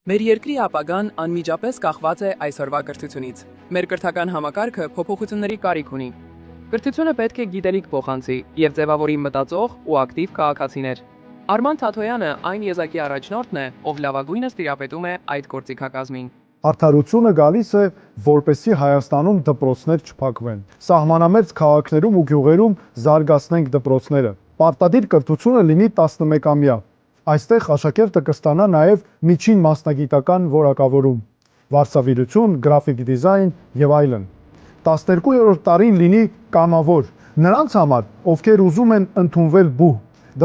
Մեր երկրի ապագան անմիջապես կախված է այսօրվա կրթությունից։ Մեր կրթական համակարգը փոփոխությունների կարիք ունի։ Կրթությունը պետք է գիտելիք փոխանցի եւ ձևավորի մտածող ու ակտիվ քաղաքացիներ։ Արման Թաթոյանը այն եզակի առաջնորդն է, ով լավագույնս տիրապետում է այդ գործիքակազմին։ Արդարությունը գալիս է, որպեսզի Հայաստանում դպրոցներ չփակվեն։ Սահմանամերձ քաղաքներում ու գյուղերում զարգացնենք դպրոցները։ Պարտադիր կրթությունը լինի 11-ամյա։ Այստեղ աշակերտը կստանա նաև միջին մասնագիտական որակավորում, վարսավիրություն, գրաֆիկ դիզայն եւ այլն։ 12-րդ տարին լինի կամավոր։ Նրանց համար, ովքեր ուզում են ընդունվել բուհ,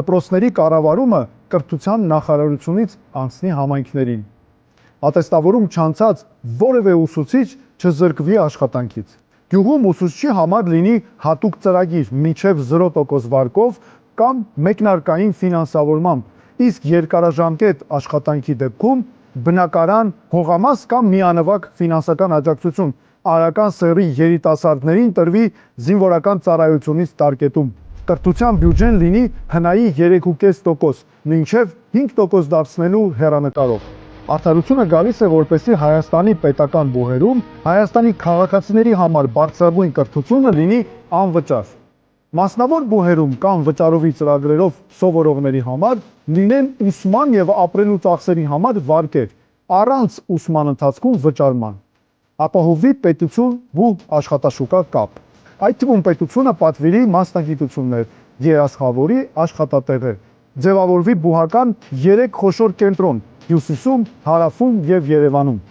դպրոցների կառավարումը կրթության նախարարությունից անցնի համայնքներին։ Ատեստավորում չանցած որևէ ուսուցիչ չզրկվի աշխատանքից։ Գյուղում ուսուցչի համար լինի հատուկ ծրագիր մինչև 0% վարկով կամ մեկնարկային ֆինանսավորմամբ, իսկ երկարաժամկետ աշխատանքի դեպքում բնակարան, հողամաս կամ միանվագ ֆինանսական աջակցություն, արական սեռի երիտասարդներին տրվի զինվորական ծառայությունից տարկետում։ Կրթության բյուջեն լինի հնայի 3.5%, մինչև 5% դարձնելու հեռանկարով։ Արդարությունը գալիս է, որպեսզի Հայաստանի պետական բուհերում Հայաստանի քաղաքացիների համար բարձրագույն կրթությունը լինի անվճար։ Մասնավոր բուհերում կամ վճարովի ծրագրերով սովորողների համար լինեն ուսման եւ ապրելու ծախսերի համար վարկեր, առանց ուսման ընթացքում վճարման։ Ապահովի պետություն բուհ աշխատաշուկա կապ։ Այդ թվում պետությունը պատվիրի մասնագիտություններ, երաշխավորի աշխատատեղեր, ձևավորվի բուհական 3 խոշոր կենտրոն Հյուսիսում, Հարավում եւ Երևանում։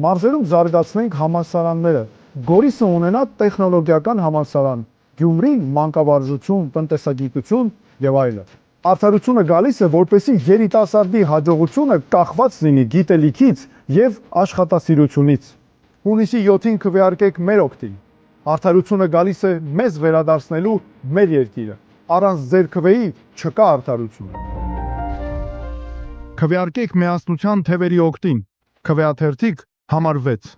Մարզերում զարգացնենք համալսարանները։ Գորիսը ունենա տեխնոլոգիական համալսարան, Գյումրին մանկավարժություն, տնտեսագիտություն եւ այլն։ Արդարությունը գալիս է, որպեսզի երիտասարդի հաջողությունը կախված լինի գիտելիքից եւ աշխատասիրությունից։ Հունիսի 7-ին քվեարկեք մեր օգտին։ Արդարությունը գալիս է մեզ վերադարձնելու մեր երկիրը։ Առանց ձեր քվեի չկա արդարություն։ Քվեարկեք միասնության թևերի օգտին։ Քվեաթերթիկ համար 6